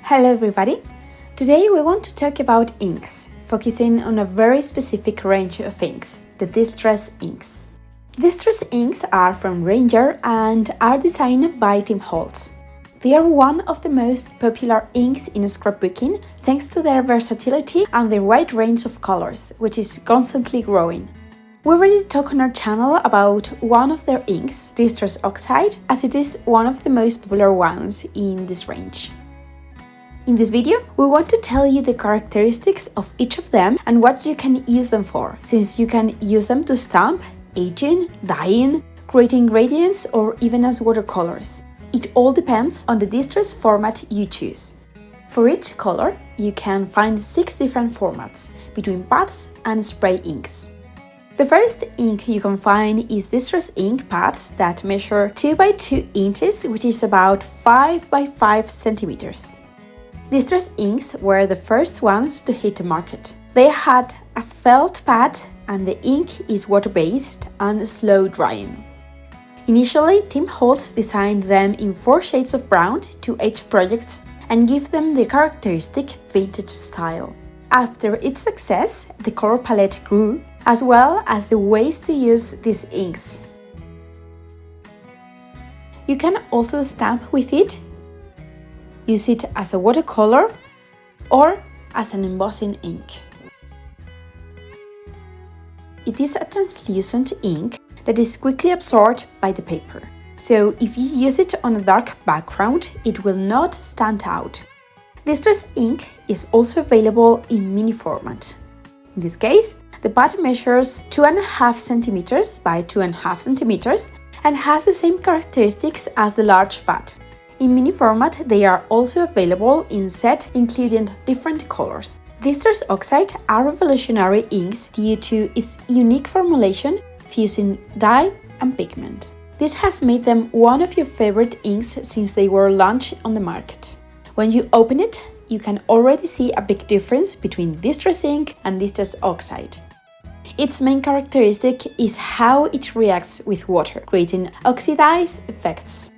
Hello everybody! Today we want to talk about inks, focusing on a very specific range of inks, the distress inks. Distress inks are from Ranger and are designed by Tim Holtz. They are one of the most popular inks in scrapbooking thanks to their versatility and their wide range of colors, which is constantly growing. We already talked on our channel about one of their inks, Distress Oxide, as it is one of the most popular ones in this range. In this video, we want to tell you the characteristics of each of them and what you can use them for, since you can use them to stamp, aging, dyeing, creating gradients, or even as watercolors. It all depends on the distress format you choose. For each color, you can find 6 different formats, between pads and spray inks. The first ink you can find is distress ink pads that measure 2 by 2 inches, which is about 5 by 5 centimeters. Distress inks were the first ones to hit the market. They had a felt pad and the ink is water-based and slow drying. Initially, Tim Holtz designed them in 4 shades of brown to each project and give them the characteristic vintage style. After its success, the color palette grew, as well as the ways to use these inks. You can also stamp with it, use it as a watercolor, or as an embossing ink. It is a translucent ink that is quickly absorbed by the paper. So if you use it on a dark background, it will not stand out. Distress ink is also available in mini format. In this case, the pad measures 2.5 centimeters by 2.5 centimeters and has the same characteristics as the large pad. In mini format, they are also available in set, including different colors. Distress Oxide are revolutionary inks due to its unique formulation, fusing dye and pigment. This has made them one of your favorite inks since they were launched on the market. When you open it, you can already see a big difference between Distress ink and Distress Oxide. Its main characteristic is how it reacts with water, creating oxidized effects.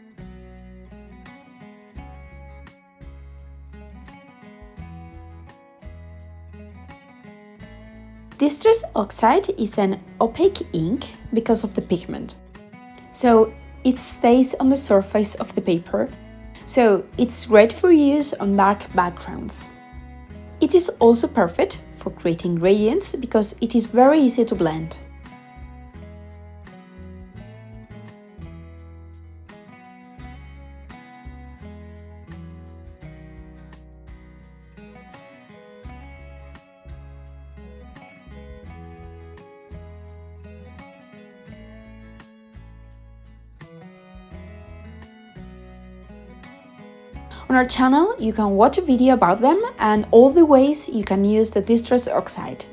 Distress Oxide is an opaque ink because of the pigment, so it stays on the surface of the paper, so it's great for use on dark backgrounds. It is also perfect for creating gradients because it is very easy to blend. On our channel, you can watch a video about them and all the ways you can use the Distress Oxide.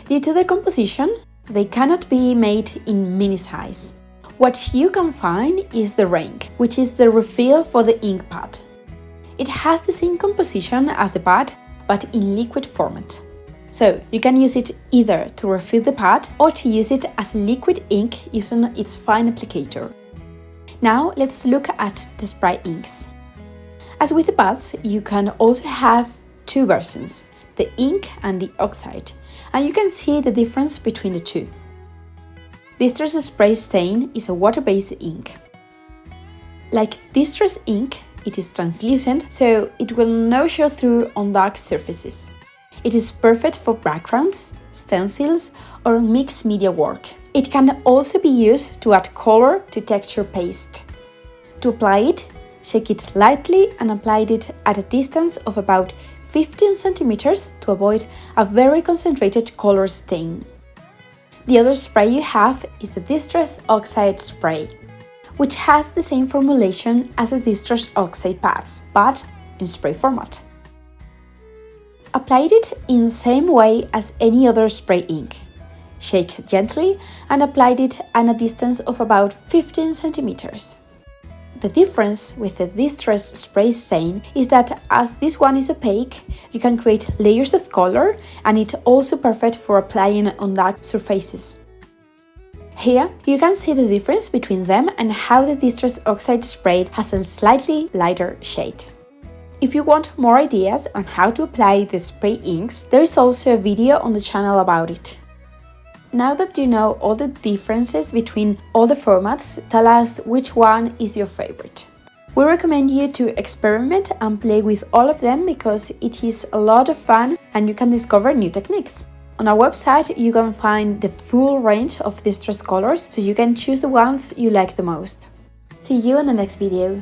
Due to their composition, they cannot be made in mini size. What you can find is the ring, which is the refill for the ink pad. It has the same composition as the pad, but in liquid format. So you can use it either to refill the pad or to use it as liquid ink using its fine applicator. Now let's look at the spray inks. As with the pads, you can also have 2 versions, the ink and the oxide, and you can see the difference between the two. Distress Spray Stain is a water-based ink. Like Distress ink, it is translucent, so it will not show through on dark surfaces. It is perfect for backgrounds, stencils, or mixed media work. It can also be used to add color to texture paste. To apply it, shake it lightly and apply it at a distance of about 15 centimeters to avoid a very concentrated color stain. The other spray you have is the Distress Oxide Spray, which has the same formulation as the Distress Oxide pads, but in spray format. Apply it in the same way as any other spray ink. Shake gently and apply it at a distance of about 15 centimeters. The difference with the Distress Spray Stain is that as this one is opaque, you can create layers of color and it's also perfect for applying on dark surfaces. Here, you can see the difference between them and how the Distress Oxide Spray has a slightly lighter shade. If you want more ideas on how to apply the spray inks, there is also a video on the channel about it. Now that you know all the differences between all the formats, tell us which one is your favorite. We recommend you to experiment and play with all of them because it is a lot of fun and you can discover new techniques. On our website, you can find the full range of distress colors, so you can choose the ones you like the most. See you in the next video.